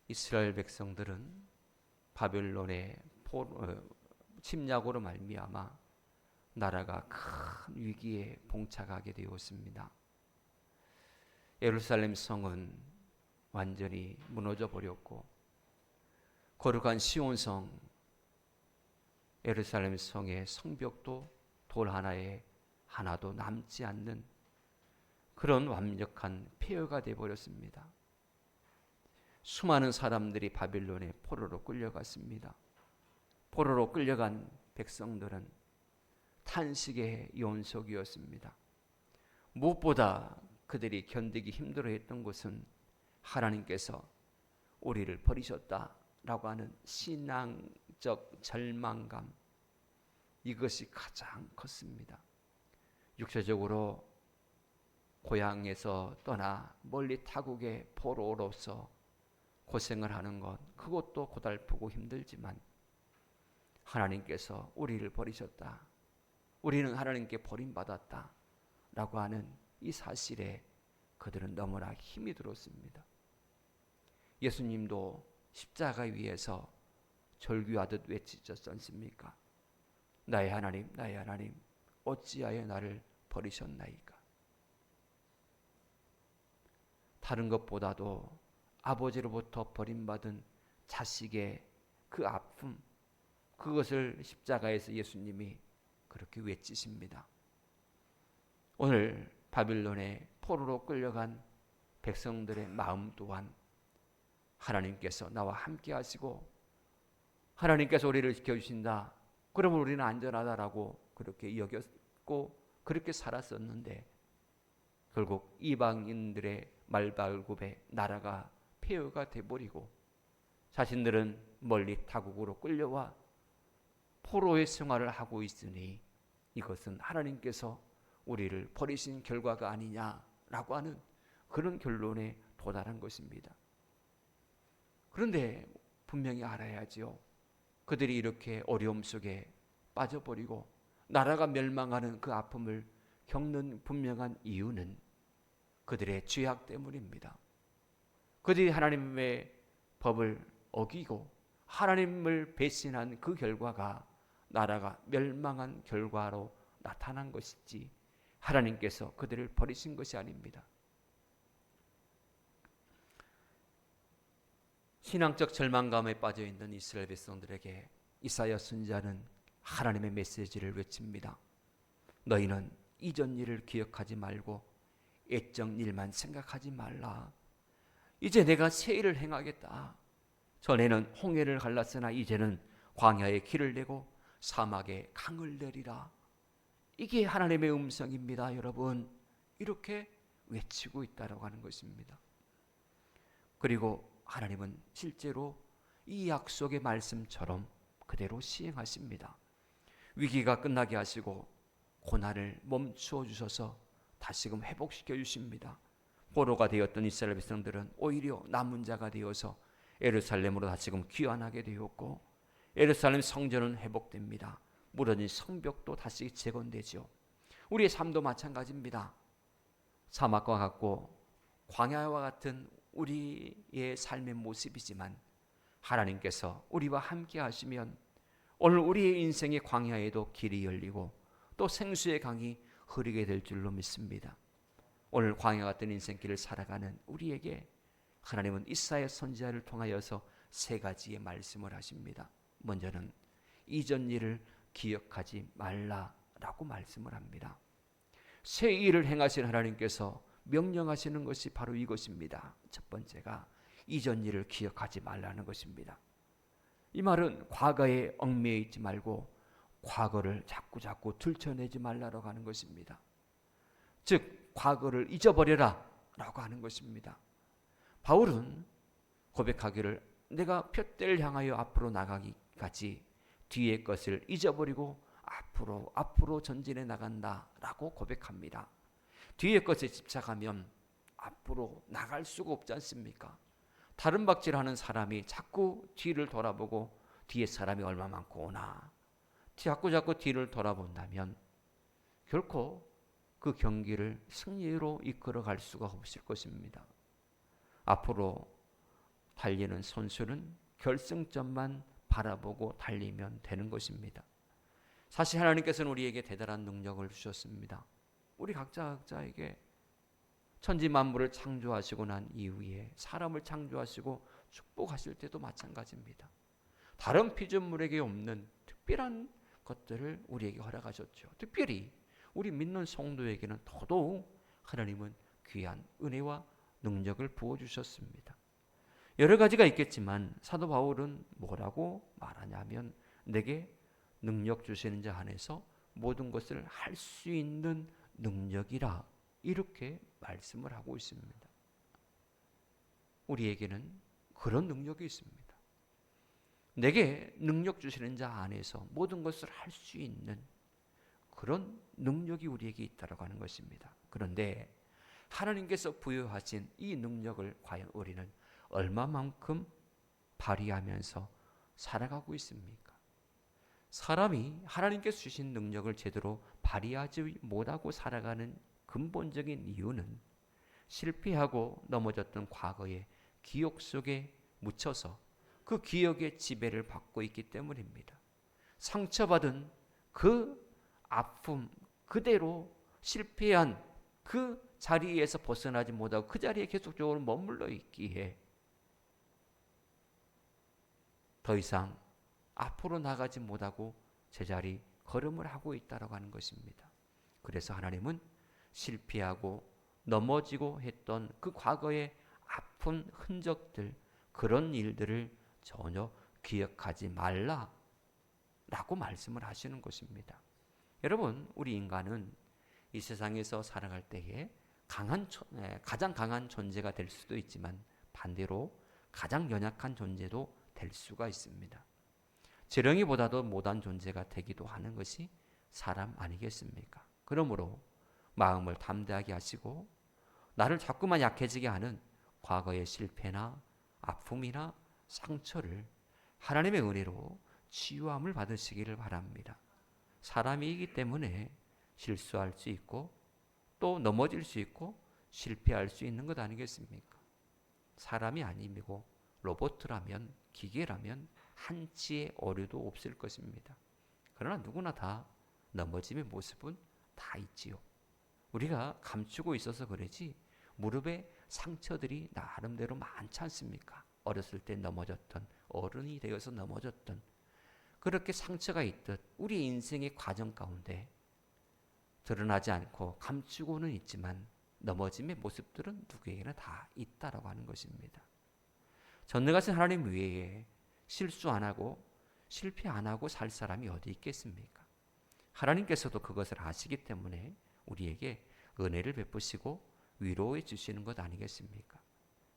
이스라엘 백성들은 바벨론의 침략으로 말미암아 나라가 큰 위기에 봉착하게 되었습니다. 예루살렘 성은 완전히 무너져 버렸고 거룩한 시온성 예루살렘 성의 성벽도 돌 하나에 하나도 남지 않는 그런 완벽한 폐허가 되어 버렸습니다. 수많은 사람들이 바빌론의 포로로 끌려갔습니다. 포로로 끌려간 백성들은 탄식의 연속이었습니다. 무엇보다 그들이 견디기 힘들어했던 것은 하나님께서 우리를 버리셨다라고 하는 신앙적 절망감, 이것이 가장 컸습니다. 육체적으로 고향에서 떠나 멀리 타국의 포로로서 고생을 하는 것, 그것도 고달프고 힘들지만 하나님께서 우리를 버리셨다, 우리는 하나님께 버림받았다 라고 하는 이 사실에 그들은 너무나 힘이 들었습니다. 예수님도 십자가 위에서 절규하듯 외치셨지 않습니까? 나의 하나님, 나의 하나님, 어찌하여 나를 버리셨나이까? 다른 것보다도 아버지로부터 버림받은 자식의 그 아픔, 그것을 십자가에서 예수님이 그렇게 외치십니다. 오늘 바빌론의 포로로 끌려간 백성들의 마음 또한 하나님께서 나와 함께 하시고 하나님께서 우리를 지켜주신다, 그러면 우리는 안전하다라고 그렇게 여겼고 그렇게 살았었는데 결국 이방인들의 말발굽에 나라가 폐허가 돼버리고 자신들은 멀리 타국으로 끌려와 포로의 생활을 하고 있으니 이것은 하나님께서 우리를 버리신 결과가 아니냐라고 하는 그런 결론에 도달한 것입니다. 그런데 분명히 알아야지요. 그들이 이렇게 어려움 속에 빠져버리고 나라가 멸망하는 그 아픔을 겪는 분명한 이유는 그들의 죄악 때문입니다. 그들이 하나님의 법을 어기고 하나님을 배신한 그 결과가 나라가 멸망한 결과로 나타난 것이지 하나님께서 그들을 버리신 것이 아닙니다. 신앙적 절망감에 빠져있는 이스라엘 백성들에게 이사야 선지자는 하나님의 메시지를 외칩니다. 너희는 이전 일을 기억하지 말고 옛적 일만 생각하지 말라. 이제 내가 새 일을 행하겠다. 전에는 홍해를 갈랐으나 이제는 광야에 길을 내고 사막에 강을 내리라. 이게 하나님의 음성입니다, 여러분. 이렇게 외치고 있다라고 하는 것입니다. 그리고 하나님은 실제로 이 약속의 말씀처럼 그대로 시행하십니다. 위기가 끝나게 하시고 고난을 멈추어 주셔서 다시금 회복시켜 주십니다. 포로가 되었던 이스라엘 백성들은 오히려 남은 자가 되어서 예루살렘으로 다시금 귀환하게 되었고 예루살렘 성전은 회복됩니다. 무너진 성벽도 다시 재건되죠. 우리의 삶도 마찬가지입니다. 사막과 같고 광야와 같은 우리의 삶의 모습이지만 하나님께서 우리와 함께 하시면 오늘 우리의 인생의 광야에도 길이 열리고 또 생수의 강이 흐르게 될 줄로 믿습니다. 오늘 광야 같은 인생길을 살아가는 우리에게 하나님은 이사야 선지자를 통하여서 세 가지의 말씀을 하십니다. 먼저는 이전 일을 기억하지 말라라고 말씀을 합니다. 새 일을 행하신 하나님께서 명령하시는 것이 바로 이것입니다. 첫 번째가 이전 일을 기억하지 말라는 것입니다. 이 말은 과거에 얽매여 있지 말고 과거를 자꾸 들춰내지 말라고 하는 것입니다. 즉 과거를 잊어버려라 라고 하는 것입니다. 바울은 고백하기를 내가 푯대를 향하여 앞으로 나가기까지 뒤의 것을 잊어버리고 앞으로 전진해 나간다 라고 고백합니다. 뒤의 것에 집착하면 앞으로 나갈 수가 없지 않습니까? 다른 박질하는 사람이 자꾸 뒤를 돌아보고 뒤에 사람이 얼마 많고 오나 자꾸 뒤를 돌아본다면 결코 그 경기를 승리로 이끌어갈 수가 없을 것입니다. 앞으로 달리는 선수는 결승점만 바라보고 달리면 되는 것입니다. 사실 하나님께서는 우리에게 대단한 능력을 주셨습니다. 우리 각자에게 천지 만물을 창조하시고 난 이후에 사람을 창조하시고 축복하실 때도 마찬가지입니다. 다른 피조물에게 없는 특별한 것들을 우리에게 허락하셨죠. 특별히 우리 믿는 성도에게는 더더욱 하나님은 귀한 은혜와 능력을 부어주셨습니다. 여러 가지가 있겠지만 사도 바울은 뭐라고 말하냐면 내게 능력 주시는 자 안에서 모든 것을 할 수 있는 능력이라 이렇게 말씀을 하고 있습니다. 우리에게는 그런 능력이 있습니다. 내게 능력 주시는 자 안에서 모든 것을 할 수 있는 그런 능력이 우리에게 있다고 하는 것입니다. 그런데 하나님께서 부여하신 이 능력을 과연 우리는 얼마만큼 발휘하면서 살아가고 있습니까? 사람이 하나님께서 주신 능력을 제대로 발휘하지 못하고 살아가는 근본적인 이유는 실패하고 넘어졌던 과거의 기억 속에 묻혀서 그 기억의 지배를 받고 있기 때문입니다. 상처받은 그 아픔 그대로 실패한 그 자리에서 벗어나지 못하고 그 자리에 계속적으로 머물러 있기에 더 이상 앞으로 나가지 못하고 제자리 걸음을 하고 있다고 하는 것입니다. 그래서 하나님은 실패하고 넘어지고 했던 그 과거의 아픈 흔적들 그런 일들을 전혀 기억하지 말라라고 말씀을 하시는 것입니다. 여러분 우리 인간은 이 세상에서 살아갈 때에 가장 강한 존재가 될 수도 있지만 반대로 가장 연약한 존재도 될 수가 있습니다. 지렁이보다도 못한 존재가 되기도 하는 것이 사람 아니겠습니까? 그러므로 마음을 담대하게 하시고 나를 자꾸만 약해지게 하는 과거의 실패나 아픔이나 상처를 하나님의 은혜로 치유함을 받으시기를 바랍니다. 사람이기 때문에 실수할 수 있고 또 넘어질 수 있고 실패할 수 있는 것 아니겠습니까? 사람이 아니고 로봇이라면 기계라면 한치의 오류도 없을 것입니다. 그러나 누구나 다 넘어짐의 모습은 다 있지요. 우리가 감추고 있어서 그러지 무릎에 상처들이 나름대로 많지 않습니까? 어렸을 때 넘어졌던 어른이 되어서 넘어졌던 그렇게 상처가 있듯 우리 인생의 과정 가운데 드러나지 않고 감추고는 있지만 넘어짐의 모습들은 누구에게나 다 있다라고 하는 것입니다. 전능하신 하나님 외에 실수 안 하고 실패 안 하고 살 사람이 어디 있겠습니까? 하나님께서도 그것을 아시기 때문에 우리에게 은혜를 베푸시고 위로해 주시는 것 아니겠습니까?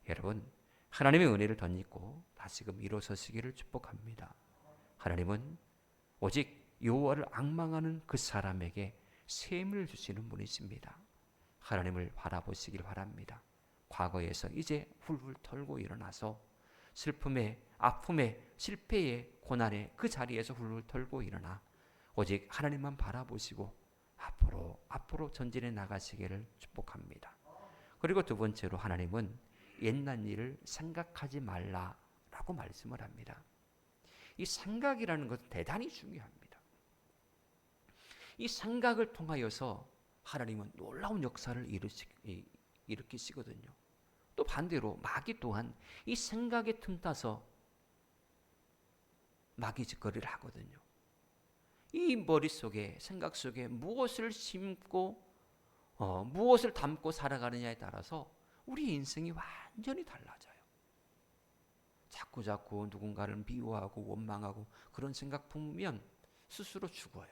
여러분 하나님의 은혜를 덧입고 다시금 일어서시기를 축복합니다. 하나님은 오직 여호와를 앙망하는 그 사람에게 셈을 주시는 분이십니다. 하나님을 바라보시길 바랍니다. 과거에서 이제 훌훌 털고 일어나서 슬픔에 아픔에 실패에 고난에 그 자리에서 훌훌 털고 일어나 오직 하나님만 바라보시고 앞으로 전진해 나가시기를 축복합니다. 그리고 두 번째로 하나님은 옛날 일을 생각하지 말라라고 말씀을 합니다. 이 생각이라는 것은 대단히 중요합니다. 이 생각을 통하여서 하나님은 놀라운 역사를 일으키시거든요. 또 반대로 마귀 또한 이 생각에 틈타서 마귀짓거리를 하거든요. 이 머릿속에 생각 속에 무엇을 심고 무엇을 담고 살아가느냐에 따라서 우리 인생이 완전히 달라져요. 자꾸 누군가를 미워하고 원망하고 그런 생각 품으면 스스로 죽어요.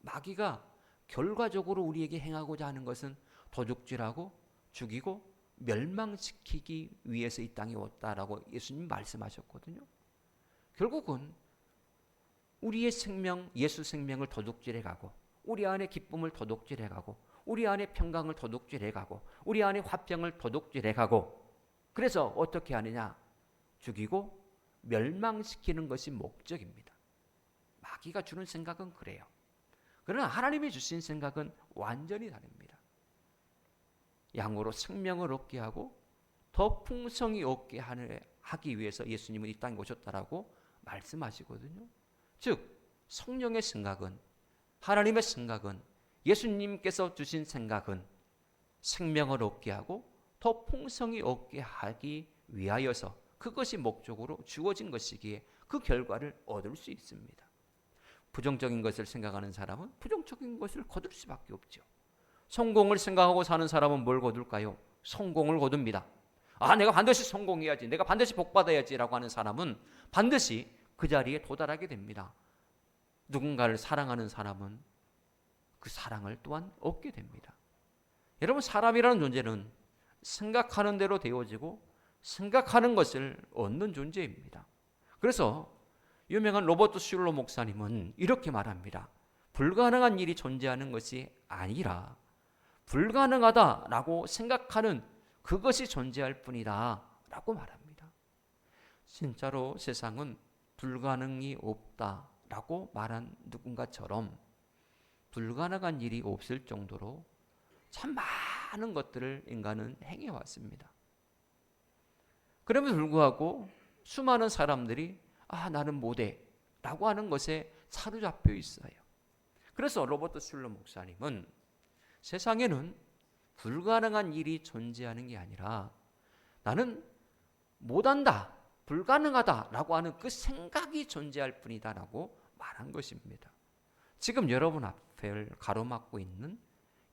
마귀가 결과적으로 우리에게 행하고자 하는 것은 도둑질하고 죽이고 멸망시키기 위해서 이 땅에 왔다라고 예수님 말씀하셨거든요. 결국은 우리의 생명, 예수 생명을 도둑질해가고 우리 안에 기쁨을 도둑질해가고 우리 안에 평강을 도둑질해가고 우리 안에 화평을 도둑질해가고 그래서 어떻게 하느냐? 죽이고 멸망시키는 것이 목적입니다. 마귀가 주는 생각은 그래요. 그러나 하나님이 주신 생각은 완전히 다릅니다. 양으로 생명을 얻게 하고 더 풍성히 얻게 하기 위해서 예수님은 이 땅에 오셨다라고 말씀하시거든요. 즉 성령의 생각은, 하나님의 생각은, 예수님께서 주신 생각은 생명을 얻게 하고 더 풍성히 얻게 하기 위하여서 그것이 목적으로 주어진 것이기에 그 결과를 얻을 수 있습니다. 부정적인 것을 생각하는 사람은 부정적인 것을 거둘 수밖에 없죠. 성공을 생각하고 사는 사람은 뭘 거둘까요? 성공을 거둡니다. 내가 반드시 성공해야지, 내가 반드시 복받아야지 라고 하는 사람은 반드시 그 자리에 도달하게 됩니다. 누군가를 사랑하는 사람은 그 사랑을 또한 얻게 됩니다. 여러분, 사람이라는 존재는 생각하는 대로 되어지고 생각하는 것을 얻는 존재입니다. 그래서 유명한 로버트 슐러 목사님은 이렇게 말합니다. 불가능한 일이 존재하는 것이 아니라 불가능하다라고 생각하는 그것이 존재할 뿐이다 라고 말합니다. 진짜로 세상은 불가능이 없다라고 말한 누군가처럼 불가능한 일이 없을 정도로 참 많은 것들을 인간은 행해왔습니다. 그럼에도 불구하고 수많은 사람들이 나는 못해 라고 하는 것에 사로잡혀 있어요. 그래서 로버트 슐러 목사님은 세상에는 불가능한 일이 존재하는 게 아니라 나는 못한다, 불가능하다라고 하는 그 생각이 존재할 뿐이다라고 말한 것입니다. 지금 여러분 앞을 가로막고 있는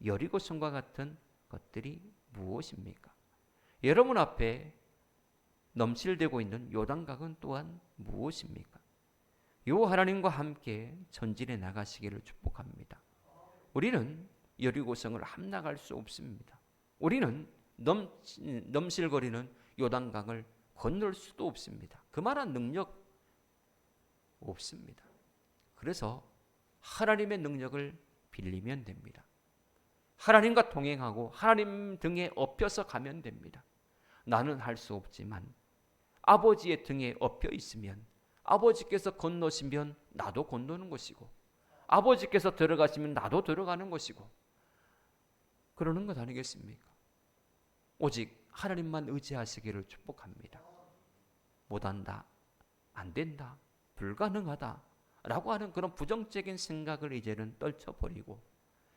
여리고성과 같은 것들이 무엇입니까? 여러분 앞에 넘실대고 있는 요단강은 또한 무엇입니까? 요 하나님과 함께 전진해 나가시기를 축복합니다. 우리는 여리고성을 함락할 수 없습니다. 우리는 넘실거리는 요단강을 건널 수도 없습니다. 그만한 능력 없습니다. 그래서 하나님의 능력을 빌리면 됩니다. 하나님과 동행하고 하나님 등에 업혀서 가면 됩니다. 나는 할 수 없지만 아버지의 등에 업혀 있으면 아버지께서 건너시면 나도 건너는 것이고 아버지께서 들어가시면 나도 들어가는 것이고 그러는 것 아니겠습니까? 오직 하나님만 의지하시기를 축복합니다. 못한다, 안 된다, 불가능하다 라고 하는 그런 부정적인 생각을 이제는 떨쳐버리고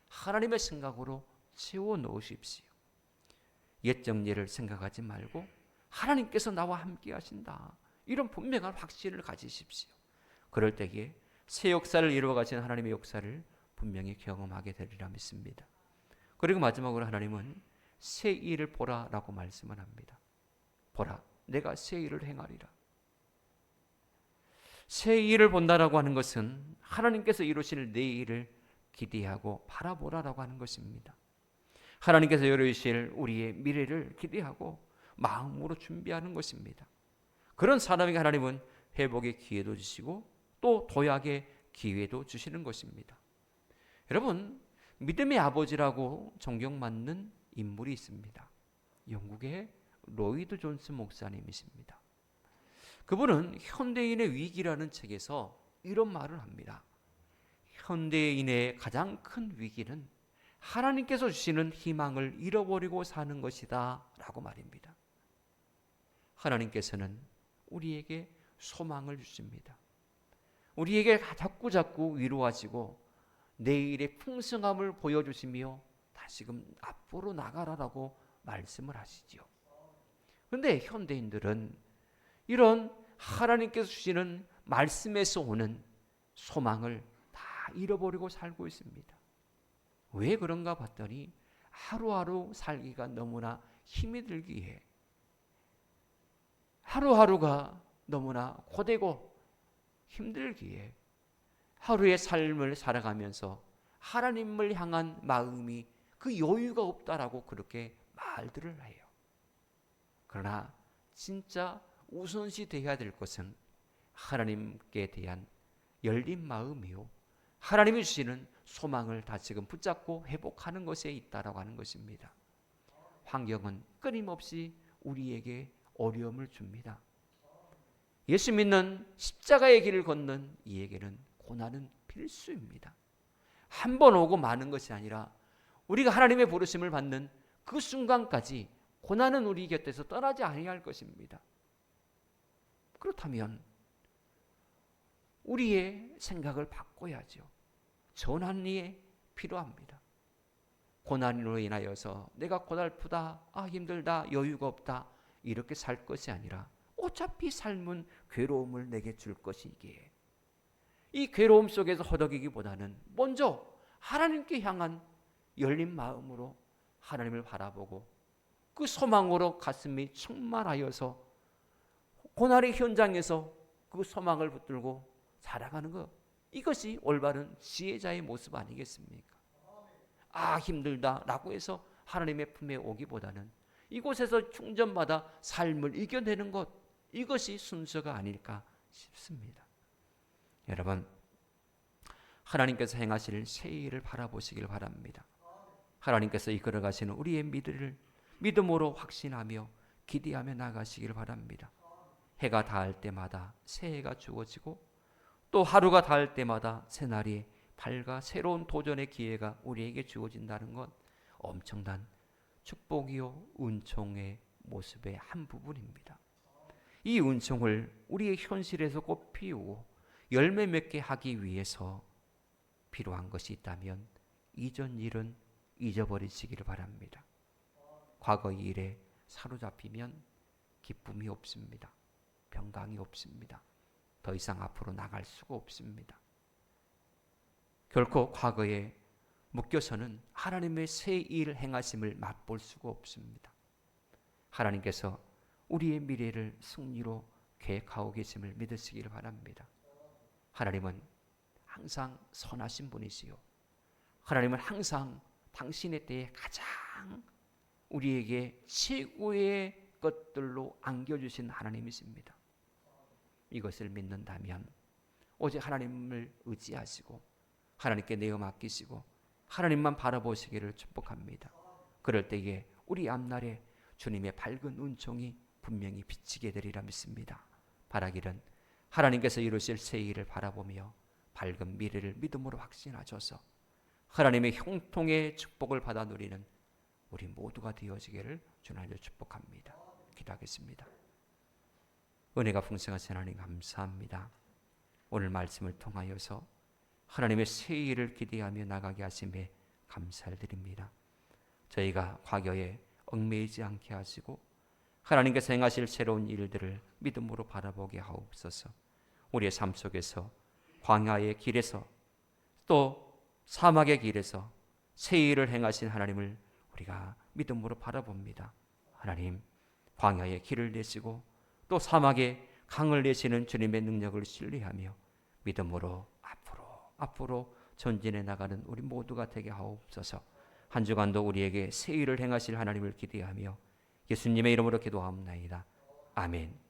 하나님의 생각으로 채워 넣으십시오. 옛적 일을 생각하지 말고 하나님께서 나와 함께 하신다, 이런 분명한 확신을 가지십시오. 그럴 때에 새 역사를 이루어 가신 하나님의 역사를 분명히 경험하게 되리라 믿습니다. 그리고 마지막으로 하나님은 새 일을 보라 라고 말씀을 합니다. 보라, 내가 새 일을 행하리라. 새 일을 본다라고 하는 것은 하나님께서 이루실 내 일을 기대하고 바라보라라고 하는 것입니다. 하나님께서 이루실 우리의 미래를 기대하고 마음으로 준비하는 것입니다. 그런 사람에게 하나님은 회복의 기회도 주시고 또 도약의 기회도 주시는 것입니다. 여러분, 믿음의 아버지라고 존경받는 인물이 있습니다. 영국의 로이드 존스 목사님이십니다. 그분은 현대인의 위기라는 책에서 이런 말을 합니다. 현대인의 가장 큰 위기는 하나님께서 주시는 희망을 잃어버리고 사는 것이다 라고 말입니다. 하나님께서는 우리에게 소망을 주십니다. 우리에게 자꾸 위로하시고 내일의 풍성함을 보여주시며 다시금 앞으로 나가라라고 말씀을 하시죠. 그런데 현대인들은 이런 하나님께서 주시는 말씀에서 오는 소망을 다 잃어버리고 살고 있습니다. 왜 그런가 봤더니 하루하루 살기가 너무나 힘이 들기에 하루하루가 너무나 고되고 힘들기에 하루의 삶을 살아가면서 하나님을 향한 마음이 그 여유가 없다라고 그렇게 말들을 해요. 그러나 진짜 우선시 되어야 될 것은 하나님께 대한 열린 마음이요, 하나님이 주시는 소망을 다시금 붙잡고 회복하는 것에 있다라고 하는 것입니다. 환경은 끊임없이 우리에게 어려움을 줍니다. 예수 믿는 십자가의 길을 걷는 이에게는 고난은 필수입니다. 한 번 오고 마는 것이 아니라 우리가 하나님의 부르심을 받는 그 순간까지 고난은 우리 곁에서 떠나지 아니할 것입니다. 그렇다면 우리의 생각을 바꿔야죠. 전환이 필요합니다. 고난으로 인하여서 내가 고달프다, 힘들다, 여유가 없다 이렇게 살 것이 아니라 어차피 삶은 괴로움을 내게 줄 것이기에 이 괴로움 속에서 허덕이기보다는 먼저 하나님께 향한 열린 마음으로 하나님을 바라보고 그 소망으로 가슴이 충만하여서 고난의 현장에서 그 소망을 붙들고 살아가는 것, 이것이 올바른 지혜자의 모습 아니겠습니까? 힘들다 라고 해서 하나님의 품에 오기보다는 이곳에서 충전받아 삶을 이겨내는 것, 이것이 순서가 아닐까 싶습니다. 여러분, 하나님께서 행하실 새 일을 바라보시길 바랍니다. 하나님께서 이끌어 가시는 우리의 미래를 믿음으로 확신하며 기대하며 나가시길 바랍니다. 해가 닿을 때마다 새 해가 주어지고 또 하루가 닿을 때마다 새날이 밝아 새로운 도전의 기회가 우리에게 주어진다는 건 엄청난 축복이요 은총의 모습의 한 부분입니다. 이 은총을 우리의 현실에서 꼭 피우고 열매 맺게 하기 위해서 필요한 것이 있다면 이전 일은 잊어버리시기를 바랍니다. 과거 일에 사로잡히면 기쁨이 없습니다. 평강이 없습니다. 더 이상 앞으로 나갈 수가 없습니다. 결코 과거에 묶여서는 하나님의 새 일 행하심을 맛볼 수가 없습니다. 하나님께서 우리의 미래를 승리로 계획하고 계심을 믿으시기를 바랍니다. 하나님은 항상 선하신 분이시요, 하나님은 항상 당신의 때에 가장 우리에게 최고의 것들로 안겨주신 하나님이십니다. 이것을 믿는다면 오직 하나님을 의지하시고 하나님께 내어 맡기시고 하나님만 바라보시기를 축복합니다. 그럴 때에 우리 앞날에 주님의 밝은 은총이 분명히 비치게 되리라 믿습니다. 바라기는 하나님께서 이루실 새 일을 바라보며 밝은 미래를 믿음으로 확신하셔서 하나님의 형통의 축복을 받아 누리는 우리 모두가 되어지기를 주님으로 축복합니다. 기도하겠습니다. 은혜가 풍성하신 하나님 감사합니다. 오늘 말씀을 통하여서 하나님의 새 일을 기대하며 나가게 하심에 감사를 드립니다. 저희가 과거에 얽매이지 않게 하시고 하나님께서 행하실 새로운 일들을 믿음으로 바라보게 하옵소서. 우리의 삶 속에서 광야의 길에서 또 사막의 길에서 새 일을 행하신 하나님을 우리가 믿음으로 바라봅니다. 하나님, 광야의 길을 내시고 또 사막에 강을 내시는 주님의 능력을 신뢰하며 믿음으로 앞으로 전진해 나가는 우리 모두가 되게 하옵소서. 한 주간도 우리에게 새 일을 행하실 하나님을 기대하며 예수님의 이름으로 기도하옵나이다. 아멘.